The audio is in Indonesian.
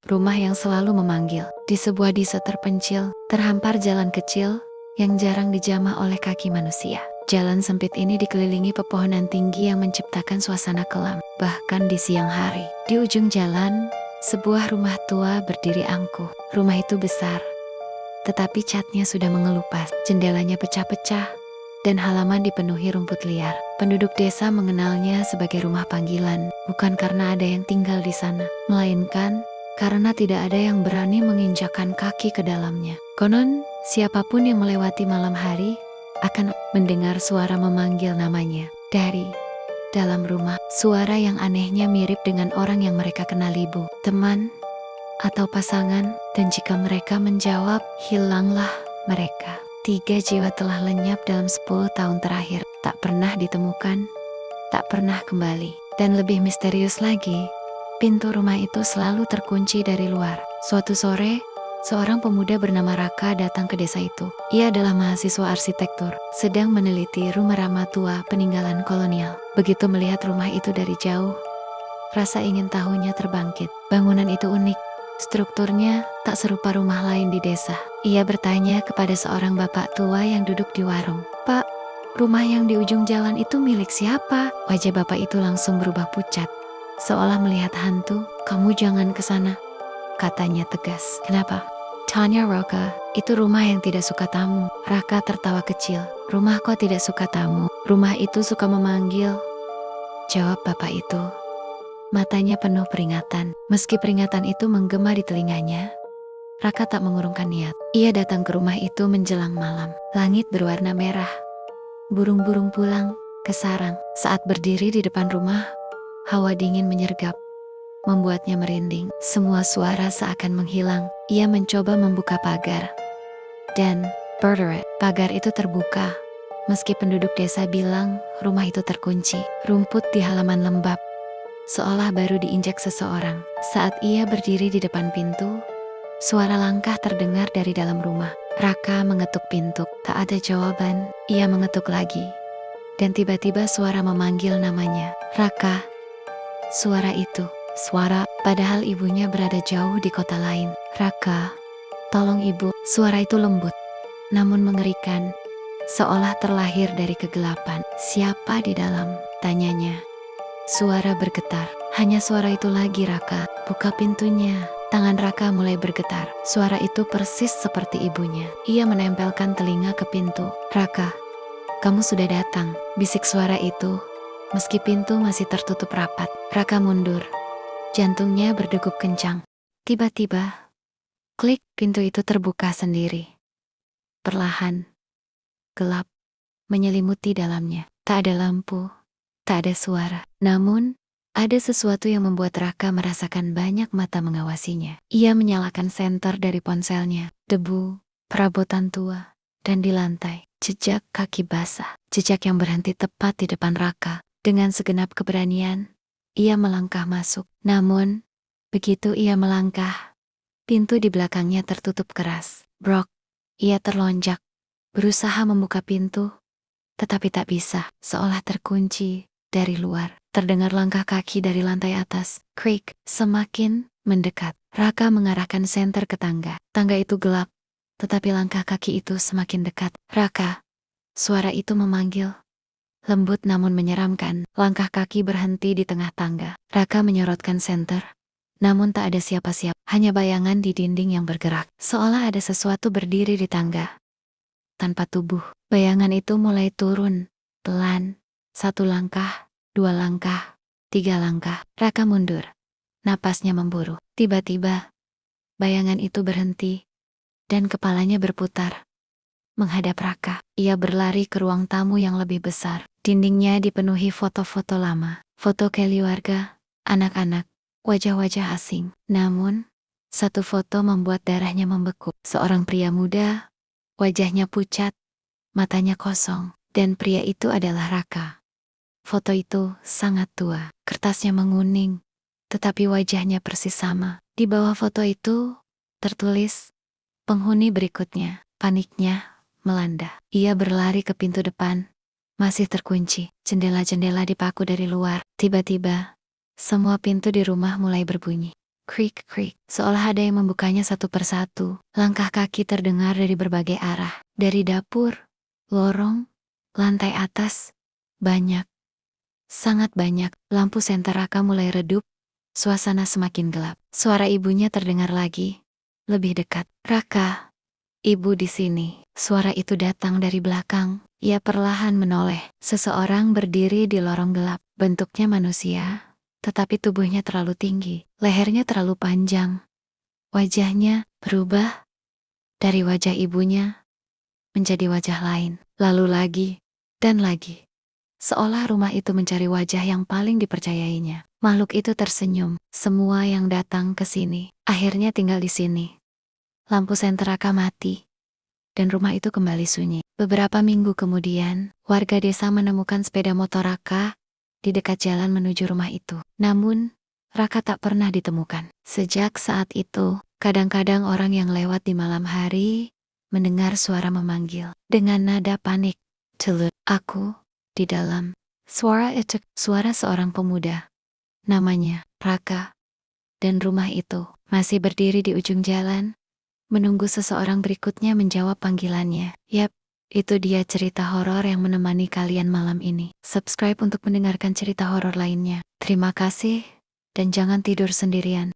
rumah yang selalu memanggil. Di sebuah desa terpencil, terhampar jalan kecil yang jarang dijamah oleh kaki manusia. Jalan sempit ini dikelilingi pepohonan tinggi yang menciptakan suasana kelam, bahkan di siang hari. Di ujung jalan, sebuah rumah tua berdiri angkuh. Rumah itu besar, tetapi catnya sudah mengelupas, jendelanya pecah-pecah, dan halaman dipenuhi rumput liar. Penduduk desa mengenalnya sebagai rumah panggilan, bukan karena ada yang tinggal di sana, melainkan karena tidak ada yang berani menginjakkan kaki ke dalamnya. Konon, siapapun yang melewati malam hari akan mendengar suara memanggil namanya dari dalam rumah. Suara yang anehnya mirip dengan orang yang mereka kenal, ibu, teman, atau pasangan, dan jika mereka menjawab, hilanglah mereka. 3 jiwa telah lenyap dalam 10 tahun terakhir, tak pernah ditemukan, tak pernah kembali. Dan lebih misterius lagi, pintu rumah itu selalu terkunci dari luar. Suatu sore, seorang pemuda bernama Raka datang ke desa itu. Ia adalah mahasiswa arsitektur, sedang meneliti rumah-rumah tua peninggalan kolonial. Begitu melihat rumah itu dari jauh, rasa ingin tahunya terbangkit. Bangunan itu unik. Strukturnya tak serupa rumah lain di desa. Ia bertanya kepada seorang bapak tua yang duduk di warung. "Pak, rumah yang di ujung jalan itu milik siapa?" Wajah bapak itu langsung berubah pucat, seolah melihat hantu. "Kamu jangan ke sana," katanya tegas. "Kenapa?" Tanya Raka. "Itu rumah yang tidak suka tamu." Raka tertawa kecil. "Rumah kok tidak suka tamu? Rumah itu suka memanggil," jawab bapak itu. Matanya penuh peringatan. Meski peringatan itu menggema di telinganya, Raka tak mengurungkan niat. Ia datang ke rumah itu menjelang malam. Langit berwarna merah. Burung-burung pulang ke sarang. Saat berdiri di depan rumah, hawa dingin menyergap, membuatnya merinding. Semua suara seakan menghilang. Ia mencoba membuka pagar. Dan, berderet, pagar itu terbuka. Meski penduduk desa bilang rumah itu terkunci. Rumput di halaman lembab, seolah baru diinjak seseorang. Saat ia berdiri di depan pintu, suara langkah terdengar dari dalam rumah. Raka mengetuk pintu. Tak ada jawaban. Ia mengetuk lagi. Dan tiba-tiba suara memanggil namanya. "Raka." Suara itu, padahal ibunya berada jauh di kota lain. "Raka, tolong ibu." Suara itu lembut, namun mengerikan, seolah terlahir dari kegelapan. "Siapa di dalam?" tanyanya. Suara bergetar. "Hanya suara itu lagi, Raka. Buka pintunya." Tangan Raka mulai bergetar. Suara itu persis seperti ibunya. Ia menempelkan telinga ke pintu. "Raka, kamu sudah datang," bisik suara itu, meski pintu masih tertutup rapat. Raka mundur. Jantungnya berdegup kencang. Tiba-tiba, klik, pintu itu terbuka sendiri. Perlahan, gelap menyelimuti dalamnya. Tak ada lampu, tak ada suara. Namun, ada sesuatu yang membuat Raka merasakan banyak mata mengawasinya. Ia menyalakan senter dari ponselnya. Debu, perabotan tua, dan di lantai, jejak kaki basah. Jejak yang berhenti tepat di depan Raka. Dengan segenap keberanian, ia melangkah masuk. Namun, begitu ia melangkah, pintu di belakangnya tertutup keras. Brok, ia terlonjak, berusaha membuka pintu, tetapi tak bisa, seolah terkunci dari luar. Terdengar langkah kaki dari lantai atas. Creak, semakin mendekat. Raka mengarahkan senter ke tangga. Tangga itu gelap, tetapi langkah kaki itu semakin dekat. "Raka." Suara itu memanggil. Lembut namun menyeramkan. Langkah kaki berhenti di tengah tangga. Raka menyorotkan senter. Namun tak ada siapa-siapa. Hanya bayangan di dinding yang bergerak. Seolah ada sesuatu berdiri di tangga tanpa tubuh. Bayangan itu mulai turun, pelan. 1 langkah, 2 langkah, 3 langkah. Raka mundur. Napasnya memburu. Tiba-tiba, bayangan itu berhenti, dan kepalanya berputar menghadap Raka. Ia berlari ke ruang tamu yang lebih besar. Dindingnya dipenuhi foto-foto lama. Foto keluarga, anak-anak, wajah-wajah asing. Namun, satu foto membuat darahnya membeku. Seorang pria muda, wajahnya pucat, matanya kosong, dan pria itu adalah Raka. Foto itu sangat tua, kertasnya menguning, tetapi wajahnya persis sama. Di bawah foto itu tertulis, "Penghuni berikutnya." Paniknya melanda. Ia berlari ke pintu depan, masih terkunci. Jendela-jendela dipaku dari luar. Tiba-tiba, semua pintu di rumah mulai berbunyi. Krik krik, seolah ada yang membukanya satu persatu. Langkah kaki terdengar dari berbagai arah. Dari dapur, lorong, lantai atas, banyak. Sangat banyak. Lampu senter Raka mulai redup. Suasana semakin gelap. Suara ibunya terdengar lagi. Lebih dekat. Raka, ibu di sini. Suara itu datang dari belakang. Ia perlahan menoleh. Seseorang berdiri di lorong gelap. Bentuknya manusia, tetapi tubuhnya terlalu tinggi. Lehernya terlalu panjang. Wajahnya berubah dari wajah ibunya menjadi wajah lain. Lalu lagi dan lagi. Seolah rumah itu mencari wajah yang paling dipercayainya. Makhluk itu tersenyum. Semua yang datang ke sini akhirnya tinggal di sini. Lampu senter Raka mati dan rumah itu kembali sunyi. Beberapa minggu kemudian, warga desa menemukan sepeda motor Raka di dekat jalan menuju rumah itu. Namun, Raka tak pernah ditemukan. Sejak saat itu, kadang-kadang orang yang lewat di malam hari mendengar suara memanggil dengan nada panik. Telut, aku di dalam. Suara itu, suara seorang pemuda. Namanya Raka. Dan rumah itu masih berdiri di ujung jalan, menunggu seseorang berikutnya menjawab panggilannya. Yap, itu dia cerita horor yang menemani kalian malam ini. Subscribe untuk mendengarkan cerita horor lainnya. Terima kasih, dan jangan tidur sendirian.